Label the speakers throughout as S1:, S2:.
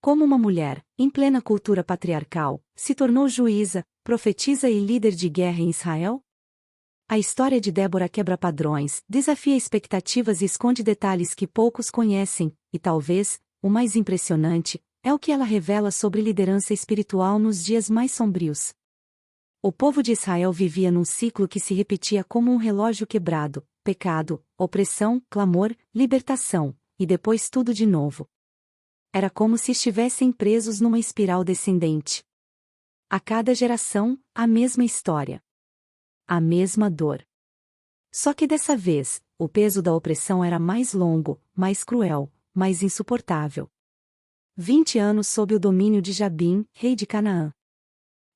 S1: Como uma mulher, em plena cultura patriarcal, se tornou juíza, profetisa e líder de guerra em Israel? A história de Débora quebra padrões, desafia expectativas e esconde detalhes que poucos conhecem, e talvez, o mais impressionante, é o que ela revela sobre liderança espiritual nos dias mais sombrios. O povo de Israel vivia num ciclo que se repetia como um relógio quebrado: pecado, opressão, clamor, libertação, e depois tudo de novo. Era como se estivessem presos numa espiral descendente. A cada geração, a mesma história. A mesma dor. Só que dessa vez, o peso da opressão era mais longo, mais cruel, mais insuportável. 20 anos sob o domínio de Jabim, rei de Canaã.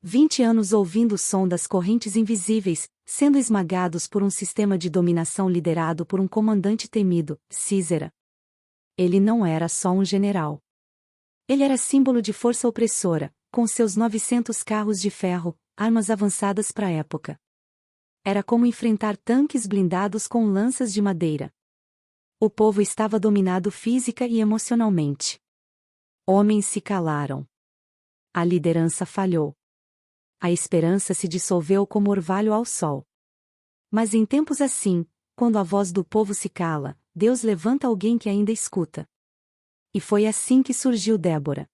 S1: 20 anos ouvindo o som das correntes invisíveis, sendo esmagados por um sistema de dominação liderado por um comandante temido, Sísera. Ele não era só um general. Ele era símbolo de força opressora, com seus 900 carros de ferro, armas avançadas para a época. Era como enfrentar tanques blindados com lanças de madeira. O povo estava dominado física e emocionalmente. Homens se calaram. A liderança falhou. A esperança se dissolveu como orvalho ao sol. Mas em tempos assim, quando a voz do povo se cala, Deus levanta alguém que ainda escuta. E foi assim que surgiu Débora.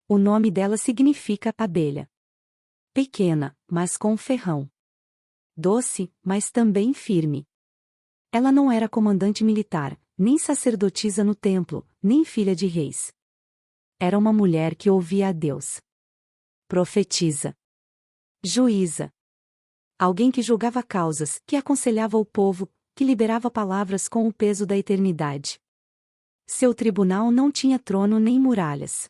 S1: O nome dela significa abelha. Pequena, mas com ferrão. Doce, mas também firme. Ela não era comandante militar, nem sacerdotisa no templo, nem filha de reis. Era uma mulher que ouvia a Deus. Profetisa. Juíza. Alguém que julgava causas, que aconselhava o povo, que liberava palavras com o peso da eternidade. Seu tribunal não tinha trono nem muralhas.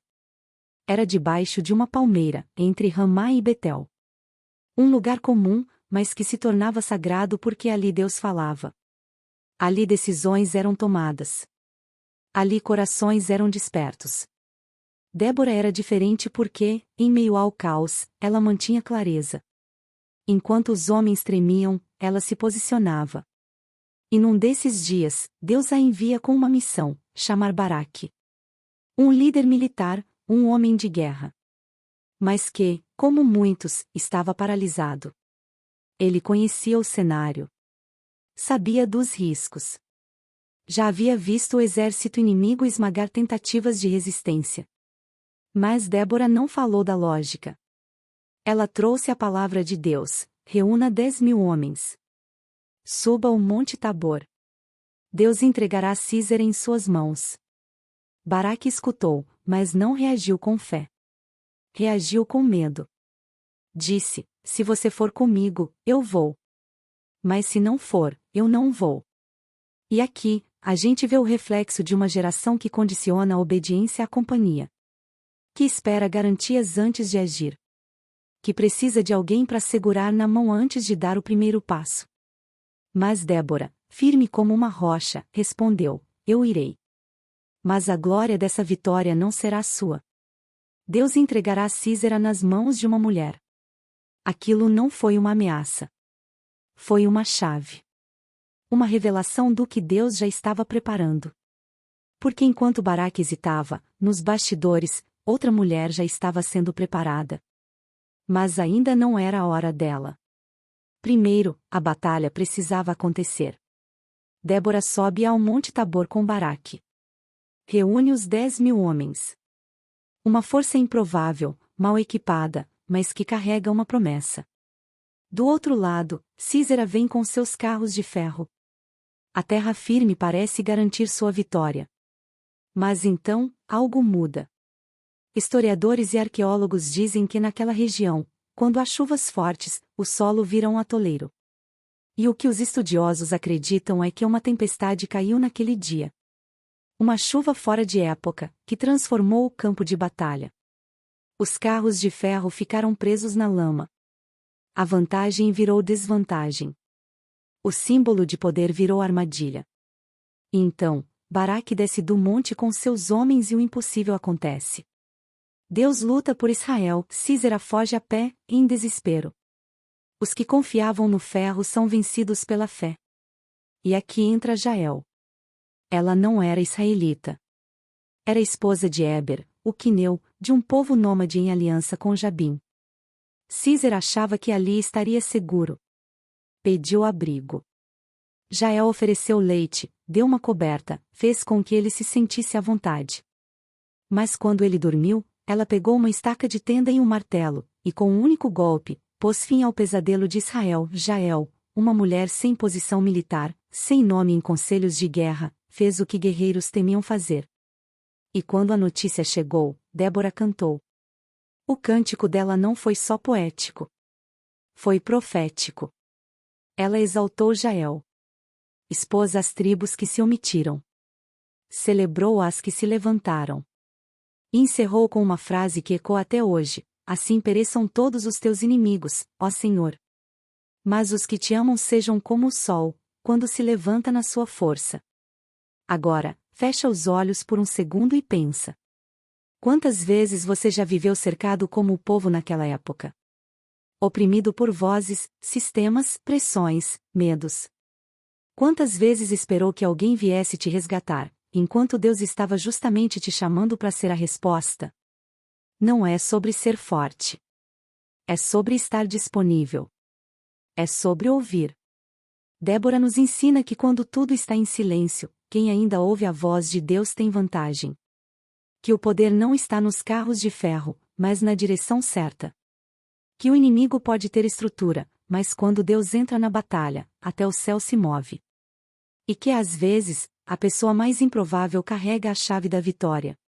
S1: Era debaixo de uma palmeira, entre Ramá e Betel. Um lugar comum, mas que se tornava sagrado porque ali Deus falava. Ali decisões eram tomadas. Ali corações eram despertos. Débora era diferente porque, em meio ao caos, ela mantinha clareza. Enquanto os homens tremiam, ela se posicionava. E num desses dias, Deus a envia com uma missão: chamar Baraque. Um líder militar, um homem de guerra. Mas que, como muitos, estava paralisado. Ele conhecia o cenário. Sabia dos riscos. Já havia visto o exército inimigo esmagar tentativas de resistência. Mas Débora não falou da lógica. Ela trouxe a palavra de Deus: reúna 10.000 homens. Suba o Monte Tabor. Deus entregará Sísera em suas mãos. Baraque escutou, mas não reagiu com fé. Reagiu com medo. Disse: se você for comigo, eu vou. Mas se não for, eu não vou. E aqui, a gente vê o reflexo de uma geração que condiciona a obediência à companhia. Que espera garantias antes de agir. Que precisa de alguém para segurar na mão antes de dar o primeiro passo. Mas Débora, firme como uma rocha, respondeu: eu irei. Mas a glória dessa vitória não será sua. Deus entregará Sísera nas mãos de uma mulher. Aquilo não foi uma ameaça. Foi uma chave. Uma revelação do que Deus já estava preparando. Porque enquanto Baraque hesitava, nos bastidores, outra mulher já estava sendo preparada. Mas ainda não era a hora dela. Primeiro, a batalha precisava acontecer. Débora sobe ao Monte Tabor com Baraque. Reúne os 10.000 homens. Uma força improvável, mal equipada, mas que carrega uma promessa. Do outro lado, Sísera vem com seus carros de ferro. A terra firme parece garantir sua vitória. Mas então, algo muda. Historiadores e arqueólogos dizem que naquela região, quando há chuvas fortes, o solo vira um atoleiro. E o que os estudiosos acreditam é que uma tempestade caiu naquele dia. Uma chuva fora de época, que transformou o campo de batalha. Os carros de ferro ficaram presos na lama. A vantagem virou desvantagem. O símbolo de poder virou armadilha. E então, Baraque desce do monte com seus homens e o impossível acontece. Deus luta por Israel, Sísera foge a pé, em desespero. Os que confiavam no ferro são vencidos pela fé. E aqui entra Jael. Ela não era israelita. Era esposa de Éber, o quineu, de um povo nômade em aliança com Jabim. Císera achava que ali estaria seguro. Pediu abrigo. Jael ofereceu leite, deu uma coberta, fez com que ele se sentisse à vontade. Mas quando ele dormiu, ela pegou uma estaca de tenda e um martelo, e com um único golpe, pôs fim ao pesadelo de Israel. Jael, uma mulher sem posição militar, sem nome em conselhos de guerra, fez o que guerreiros temiam fazer. E quando a notícia chegou, Débora cantou. O cântico dela não foi só poético. Foi profético. Ela exaltou Jael. Expôs as tribos que se omitiram. Celebrou as que se levantaram. E encerrou com uma frase que ecoa até hoje: assim pereçam todos os teus inimigos, ó Senhor. Mas os que te amam sejam como o sol, quando se levanta na sua força. Agora, fecha os olhos por um segundo e pensa. Quantas vezes você já viveu cercado como o povo naquela época? Oprimido por vozes, sistemas, pressões, medos. Quantas vezes esperou que alguém viesse te resgatar, enquanto Deus estava justamente te chamando para ser a resposta? Não é sobre ser forte. É sobre estar disponível. É sobre ouvir. Débora nos ensina que quando tudo está em silêncio, quem ainda ouve a voz de Deus tem vantagem. Que o poder não está nos carros de ferro, mas na direção certa. Que o inimigo pode ter estrutura, mas quando Deus entra na batalha, até o céu se move. E que às vezes, a pessoa mais improvável carrega a chave da vitória.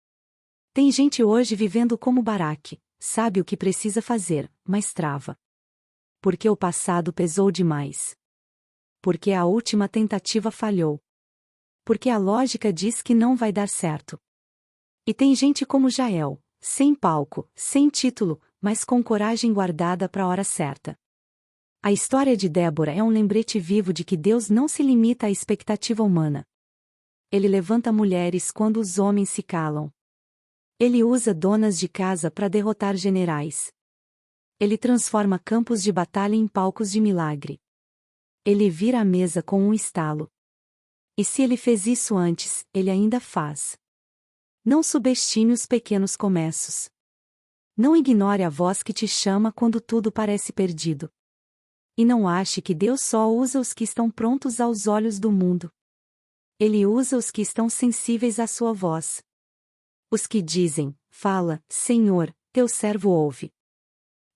S1: Tem gente hoje vivendo como Baraque, sabe o que precisa fazer, mas trava. Porque o passado pesou demais. Porque a última tentativa falhou. Porque a lógica diz que não vai dar certo. E tem gente como Jael, sem palco, sem título, mas com coragem guardada para a hora certa. A história de Débora é um lembrete vivo de que Deus não se limita à expectativa humana. Ele levanta mulheres quando os homens se calam. Ele usa donas de casa para derrotar generais. Ele transforma campos de batalha em palcos de milagre. Ele vira a mesa com um estalo. E se ele fez isso antes, ele ainda faz. Não subestime os pequenos começos. Não ignore a voz que te chama quando tudo parece perdido. E não ache que Deus só usa os que estão prontos aos olhos do mundo. Ele usa os que estão sensíveis à sua voz. Os que dizem: fala, Senhor, teu servo ouve.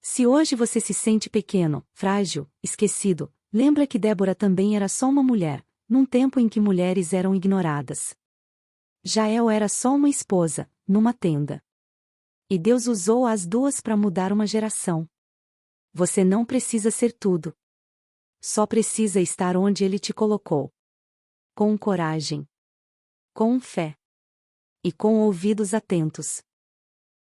S1: Se hoje você se sente pequeno, frágil, esquecido, lembra que Débora também era só uma mulher, num tempo em que mulheres eram ignoradas. Jael era só uma esposa, numa tenda. E Deus usou as duas para mudar uma geração. Você não precisa ser tudo. Só precisa estar onde Ele te colocou. Com coragem. Com fé. E com ouvidos atentos.